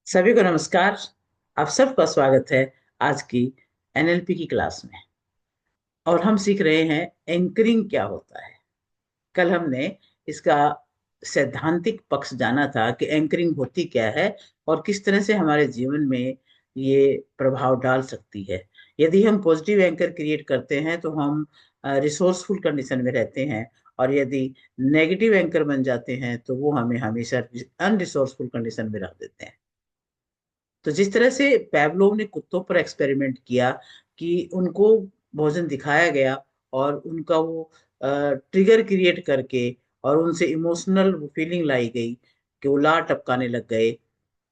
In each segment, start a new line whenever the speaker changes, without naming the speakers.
सभी को नमस्कार। आप सबका स्वागत है आज की एनएलपी की क्लास में। और हम सीख रहे हैं एंकरिंग क्या होता है। कल हमने इसका सैद्धांतिक पक्ष जाना था कि एंकरिंग होती क्या है और किस तरह से हमारे जीवन में ये प्रभाव डाल सकती है। यदि हम पॉजिटिव एंकर क्रिएट करते हैं तो हम रिसोर्सफुल कंडीशन में रहते हैं, और यदि नेगेटिव एंकर बन जाते हैं तो वो हमें हमेशा अनरिसोर्सफुल कंडीशन में रख देते हैं। तो जिस तरह से पैवलोव ने कुत्तों पर एक्सपेरिमेंट किया कि उनको भोजन दिखाया गया और उनका वो ट्रिगर क्रिएट करके और उनसे इमोशनल फीलिंग लाई गई कि वो लार टपकाने लग गए,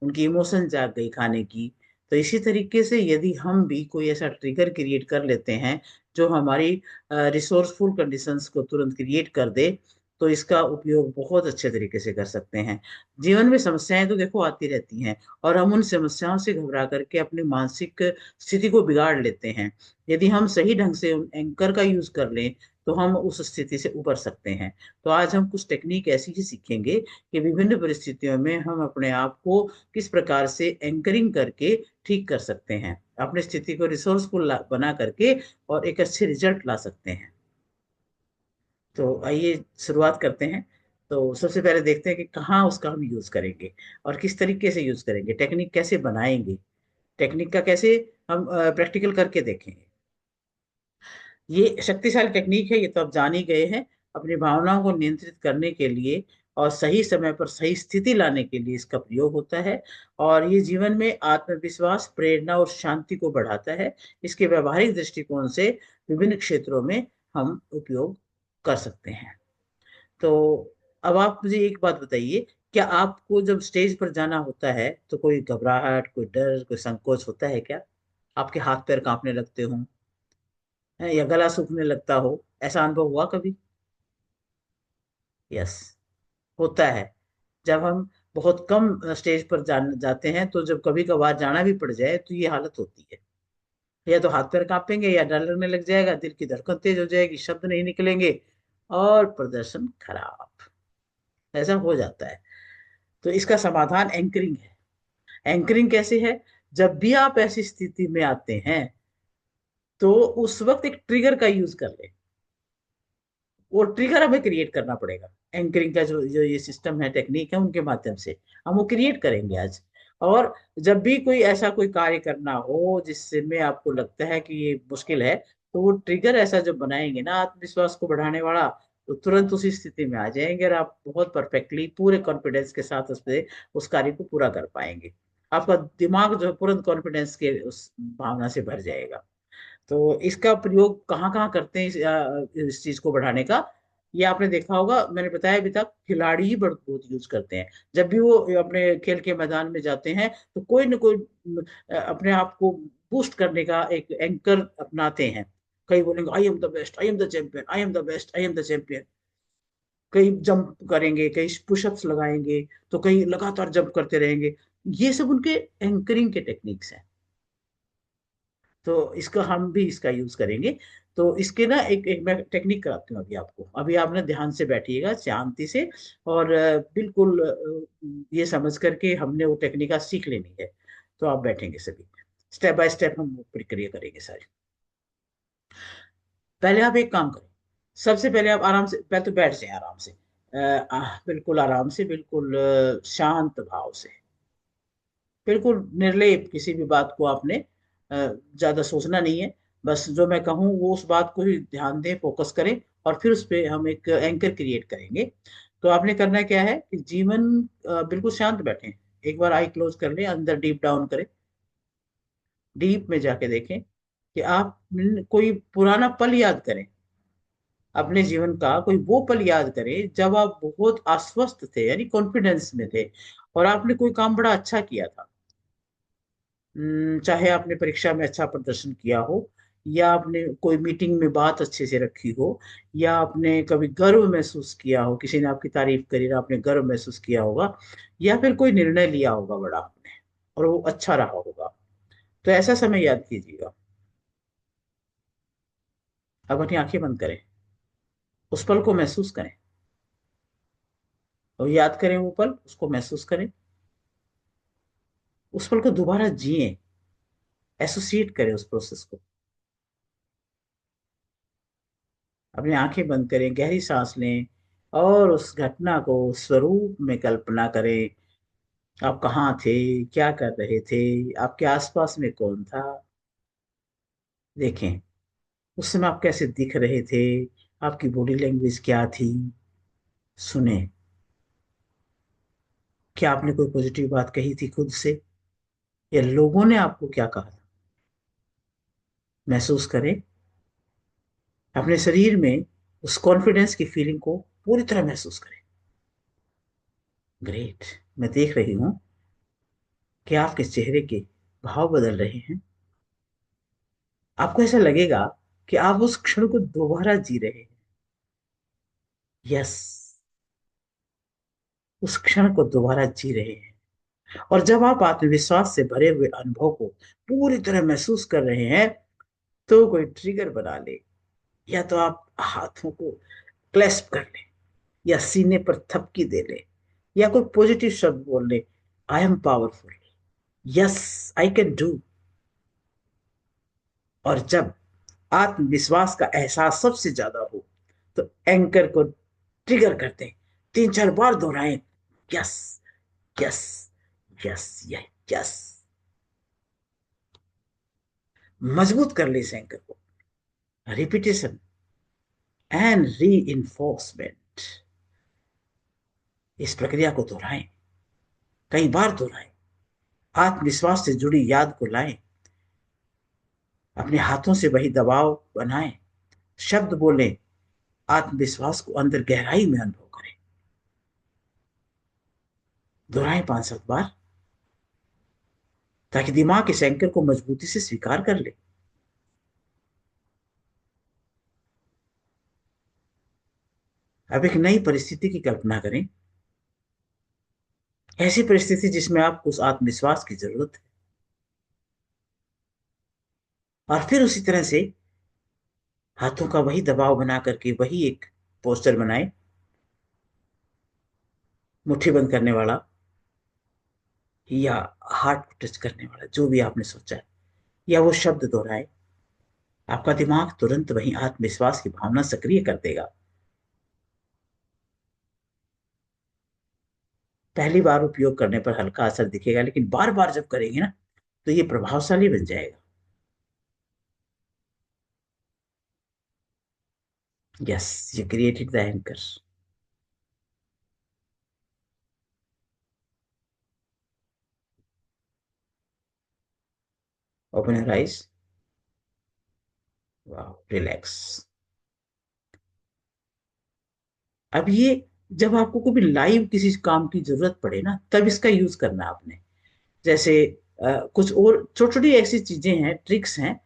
उनकी इमोशन जाग गई खाने की। तो इसी तरीके से यदि हम भी कोई ऐसा ट्रिगर क्रिएट कर लेते हैं जो हमारी रिसोर्सफुल कंडीशंस को तुरंत क्रिएट कर दे, तो इसका उपयोग बहुत अच्छे तरीके से कर सकते हैं। जीवन में समस्याएं तो देखो आती रहती हैं, और हम उन समस्याओं से घबरा करके अपनी मानसिक स्थिति को बिगाड़ लेते हैं। यदि हम सही ढंग से उन एंकर का यूज कर लें तो हम उस स्थिति से उबर सकते हैं। तो आज हम कुछ टेक्निक ऐसी ही सीखेंगे कि विभिन्न परिस्थितियों में हम अपने आप को किस प्रकार से एंकरिंग करके ठीक कर सकते हैं, अपनी स्थिति को रिसोर्सफुल बना करके और एक अच्छे रिजल्ट ला सकते हैं। तो आइए शुरुआत करते हैं। तो सबसे पहले देखते हैं कि कहाँ उसका हम यूज करेंगे और किस तरीके से यूज करेंगे, टेक्निक कैसे बनाएंगे, टेक्निक का कैसे हम प्रैक्टिकल करके देखेंगे। ये शक्तिशाली टेक्निक है, ये तो आप जान ही गए हैं। अपनी भावनाओं को नियंत्रित करने के लिए और सही समय पर सही स्थिति लाने के लिए इसका प्रयोग होता है। और ये जीवन में आत्मविश्वास, प्रेरणा और शांति को बढ़ाता है। इसके व्यवहारिक दृष्टिकोण से विभिन्न क्षेत्रों में हम उपयोग कर सकते हैं। तो अब आप मुझे एक बात बताइए, क्या आपको जब स्टेज पर जाना होता है तो कोई घबराहट, कोई डर, कोई संकोच होता है क्या? आपके हाथ पैर कांपने लगते हो हैं, या गला सूखने लगता हो? ऐसा अनुभव हुआ कभी? यस, होता है। जब हम बहुत कम स्टेज पर जाते हैं तो जब कभी कभार जाना भी पड़ जाए तो ये हालत होती है। या तो हाथ पैर कांपेंगे, या डर लगने लग जाएगा, दिल की धड़कन तेज हो जाएगी, शब्द नहीं निकलेंगे और प्रदर्शन खराब। ऐसा हो जाता है। तो इसका समाधान एंकरिंग है। एंकरिंग कैसे है? जब भी आप ऐसी स्थिति में आते हैं तो उस वक्त एक ट्रिगर का यूज कर ले। वो ट्रिगर हमें क्रिएट करना पड़ेगा। एंकरिंग का जो जो ये सिस्टम है, टेक्निक है, उनके माध्यम से हम वो क्रिएट करेंगे आज। और जब भी कोई ऐसा कोई कार्य करना हो जिससे में आपको लगता है कि ये मुश्किल है, तो वो ट्रिगर ऐसा जब बनाएंगे ना आत्मविश्वास को बढ़ाने वाला, तो तुरंत उसी स्थिति में आ जाएंगे और आप बहुत परफेक्टली पूरे कॉन्फिडेंस के साथ उस कार्य को पूरा कर पाएंगे। आपका दिमाग जो है तुरंत कॉन्फिडेंस के उस भावना से भर जाएगा। तो इसका प्रयोग कहाँ कहाँ करते हैं इस चीज को बढ़ाने का? ये आपने देखा होगा, मैंने बताया अभी तक खिलाड़ी ही बहुत यूज करते हैं। जब भी वो अपने खेल के मैदान में जाते हैं तो कोई न कोई अपने आप को बूस्ट करने का एक एंकर अपनाते हैं। कई बोलेंगे I am the best, I am the champion, I am the best, I am the champion. कई जंप करेंगे, कई पुशअप्स लगाएंगे, तो कई लगातार जंप करते रहेंगे। ये सब उनके एंकरिंग के टेक्निक्स हैं। तो इसका हम भी इसका यूज करेंगे। तो इसके ना एक मैं टेक्निक कराती हूँ अभी आपको। अभी आप ना ध्यान से बैठिएगा, शांति से, और बिल्कुल ये समझ करके हमने वो टेक्निक आज सीख लेनी है। तो आप बैठेंगे सभी, स्टेप बाय स्टेप हम वो प्रक्रिया करेंगे सारी। पहले आप एक काम करें। सबसे पहले आप आराम से पहले तो बैठ जाए, आराम से, बिल्कुल आराम से, बिल्कुल शांत भाव से, बिल्कुल निर्लेप। किसी भी बात को आपने ज्यादा सोचना नहीं है। बस जो मैं कहूँ वो उस बात को ही ध्यान दें, फोकस करें, और फिर उस पे हम एक एंकर क्रिएट करेंगे। तो आपने करना क्या है कि जीवन बिल्कुल शांत बैठे, एक बार आई क्लोज कर लें, अंदर डीप डाउन करें, डीप में जाके देखें कि आप कोई पुराना पल याद करें। अपने जीवन का कोई वो पल याद करें जब आप बहुत आश्वस्त थे, यानी कॉन्फिडेंस में थे, और आपने कोई काम बड़ा अच्छा किया था। चाहे आपने परीक्षा में अच्छा प्रदर्शन किया हो, या आपने कोई मीटिंग में बात अच्छे से रखी हो, या आपने कभी गर्व महसूस किया हो, किसी ने आपकी तारीफ करी और आपने गर्व महसूस किया होगा, या फिर कोई निर्णय लिया होगा बड़ा आपने और वो अच्छा रहा होगा। तो ऐसा समय याद कीजिएगा। अब अपनी आंखें बंद करें, उस पल को महसूस करें और याद करें, वो पल उसको महसूस करें। उस पल को दोबारा जिए, एसोसिएट करें उस प्रोसेस को। अपनी आंखें बंद करें, गहरी सांस लें, और उस घटना को स्वरूप में कल्पना करें। आप कहाँ थे, क्या कर रहे थे, आपके आसपास में कौन था। देखें उस समय आप कैसे दिख रहे थे, आपकी बॉडी लैंग्वेज क्या थी। सुने, क्या आपने कोई पॉजिटिव बात कही थी खुद से, या लोगों ने आपको क्या कहा था। महसूस करें अपने शरीर में उस कॉन्फिडेंस की फीलिंग को पूरी तरह महसूस करें। ग्रेट। मैं देख रही हूं कि आपके चेहरे के भाव बदल रहे हैं। आपको ऐसा लगेगा कि आप उस क्षण को दोबारा जी रहे हैं। यस, उस क्षण को दोबारा जी रहे हैं। और जब आप आत्मविश्वास से भरे हुए अनुभव को पूरी तरह महसूस कर रहे हैं, तो कोई ट्रिगर बना ले, या तो आप हाथों को क्लैस्प कर ले, या सीने पर थपकी दे ले, या कोई पॉजिटिव शब्द बोल ले। I am powerful, yes I can do. और जब आत्मविश्वास का एहसास सबसे ज्यादा हो, तो एंकर को ट्रिगर करते हैं, 3-4 बार दोहराएं। Yes, yes, yes, yes. मजबूत कर ले इस एंकर को। रिपीटेशन एंड री इन्फोर्समेंट, इस प्रक्रिया को दोहराएं, कई बार दोहराएं। आत्मविश्वास से जुड़ी याद को लाएं, अपने हाथों से वही दबाव बनाएं, शब्द बोलें, आत्मविश्वास को अंदर गहराई में अनुभव करें। दोहराएं 5-7 बार, ताकि दिमाग इस एंकर को मजबूती से स्वीकार कर ले। अब एक नई परिस्थिति की कल्पना करें, ऐसी परिस्थिति जिसमें आपको उस आत्मविश्वास की जरूरत है। और फिर उसी तरह से हाथों का वही दबाव बना करके वही एक पोस्टर बनाए, मुट्ठी बंद करने वाला, या हार्ट को टच करने वाला, जो भी आपने सोचा है, या वो शब्द दोहराए। आपका दिमाग तुरंत वही आत्मविश्वास की भावना सक्रिय कर देगा। पहली बार उपयोग करने पर हल्का असर दिखेगा, लेकिन बार बार जब करेंगे ना, तो ये प्रभावशाली बन जाएगा। यस, ये created the anchor. Open your eyes. वाह, रिलैक्स। अब ये, जब आपको कभी लाइव किसी काम की जरूरत पड़े ना, तब इसका यूज करना है आपने। जैसे कुछ और छोटी छोटी ऐसी चीजें हैं, ट्रिक्स हैं,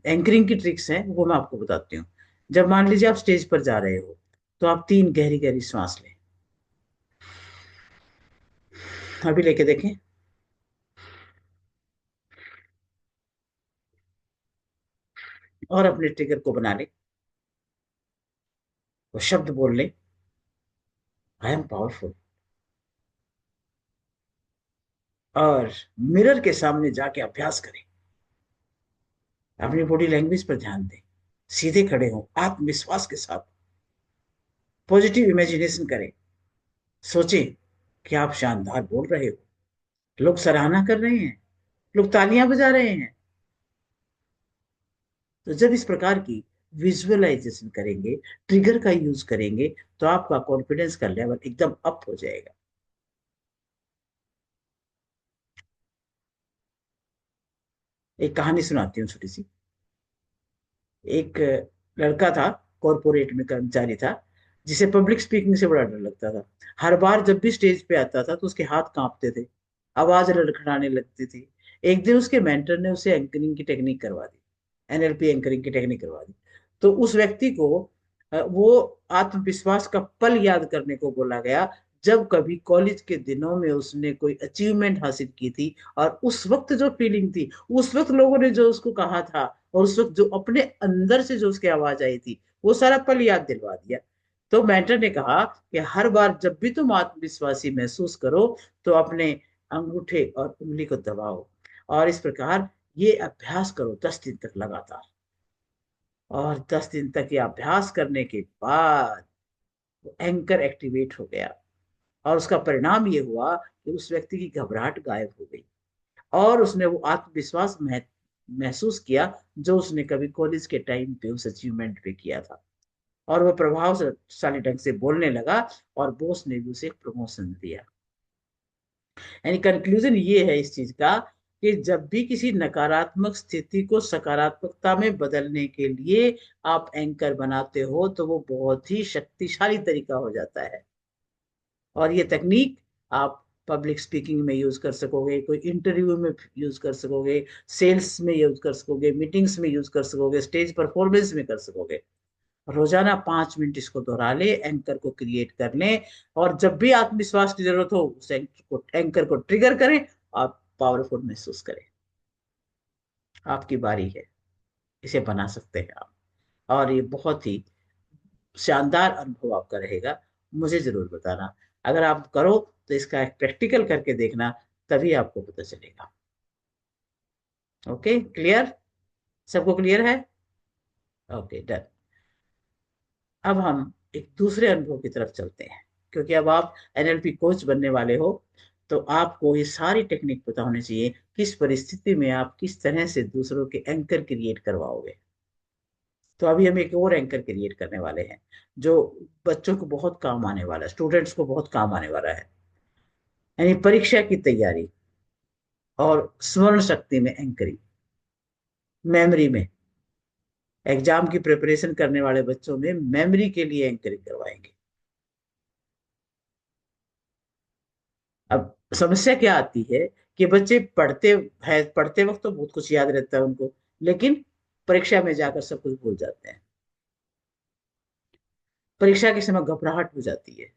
एंकरिंग की ट्रिक्स हैं, वो मैं आपको बताती हूँ। जब मान लीजिए आप स्टेज पर जा रहे हो, तो आप 3 गहरी गहरी सांस लें। अभी लेके देखें। और अपने ट्रिगर को बना ले, वो शब्द बोल ले, आई एम पावरफुल। और मिरर के सामने जाके अभ्यास करें। अपनी बॉडी लैंग्वेज पर ध्यान दें, सीधे खड़े हो आत्मविश्वास के साथ। पॉजिटिव इमेजिनेशन करें, सोचें कि आप शानदार बोल रहे हो, लोग सराहना कर रहे हैं, लोग तालियां बजा रहे हैं। तो जब इस प्रकार की विजुअलाइजेशन करेंगे, ट्रिगर का यूज करेंगे, तो आपका कॉन्फिडेंस का लेवल एकदम अप हो जाएगा। एक कहानी सुनाती हूँ छोटी सी। एक लड़का था, कॉरपोरेट में कर्मचारी था, जिसे पब्लिक स्पीकिंग से बड़ा डर लगता था। हर बार जब भी स्टेज पे आता था, तो उसके हाथ कांपते थे, आवाज लड़खड़ाने लगती थी। एक दिन उसके मेंटर ने उसे एंकरिंग की टेक्निक करवा दी, एनएलपी एंकरिंग की टेक्निक करवा दी। तो उस व्यक्ति को वो आत्मविश्वास का पल याद करने को बोला गया, जब कभी कॉलेज के दिनों में उसने कोई अचीवमेंट हासिल की थी, और उस वक्त जो फीलिंग थी, उस वक्त लोगों ने जो उसको कहा था, और उस वक्त जो अपने अंदर से जो उसकी आवाज आई थी, वो सारा पल याद दिलवा दिया। तो मेंटर ने कहा कि हर बार जब भी तुम आत्मविश्वासी महसूस करो, तो अपने अंगूठे और उंगली को दबाओ, और इस प्रकार ये अभ्यास करो 10 दिन तक लगातार। और 10 दिन तक ये अभ्यास करने के बाद एंकर एक्टिवेट हो गया, और उसका परिणाम ये हुआ कि उस व्यक्ति की घबराहट गायब हो गई, और उसने वो आत्मविश्वास महसूस किया जो उसने कभी कॉलेज के टाइम पे उस अचीवमेंट पे किया था। और वो प्रभावशाली ढंग से बोलने लगा, और बॉस ने भी उसे प्रमोशन दिया। यानी कंक्लूजन ये है इस चीज का कि जब भी किसी नकारात्मक स्थिति को सकारात्मकता में बदलने के लिए आप एंकर बनाते हो, तो वो बहुत ही शक्तिशाली तरीका हो जाता है। और ये तकनीक आप पब्लिक स्पीकिंग में यूज कर सकोगे, कोई इंटरव्यू में यूज कर सकोगे, सेल्स में यूज कर सकोगे, मीटिंग्स में यूज कर सकोगे, स्टेज परफॉर्मेंस में कर सकोगे। रोजाना 5 मिनट इसको दोहरा ले, एंकर को क्रिएट कर ले, और जब भी आत्मविश्वास की जरूरत हो उस एंकर को ट्रिगर करें, आप पावरफुल महसूस करें। आपकी बारी है, इसे बना सकते हैं आप, और ये बहुत ही शानदार अनुभव आपका रहेगा। मुझे जरूर बताना, अगर आप करो तो इसका एक प्रैक्टिकल करके देखना, तभी आपको पता चलेगा। Okay, clear? सबको क्लियर है? Okay, done. अब हम एक दूसरे अनुभव की तरफ चलते हैं, क्योंकि अब आप एनएलपी कोच बनने वाले हो, तो आपको ये सारी टेक्निक पता होनी चाहिए, किस परिस्थिति में आप किस तरह से दूसरों के एंकर क्रिएट करवाओगे। तो अभी हम एक और एंकर क्रिएट करने वाले हैं, जो बच्चों को बहुत काम आने वाला है, स्टूडेंट्स को बहुत काम आने वाला है। यानी परीक्षा की तैयारी और स्मरण शक्ति में एंकरिंग, मेमोरी में, एग्जाम की प्रिपरेशन करने वाले बच्चों में मेमोरी के लिए एंकरिंग करवाएंगे। अब समस्या क्या आती है कि बच्चे पढ़ते वक्त तो बहुत कुछ याद रहता है उनको, लेकिन परीक्षा में जाकर सब कुछ भूल जाते हैं। परीक्षा के समय घबराहट हो जाती है,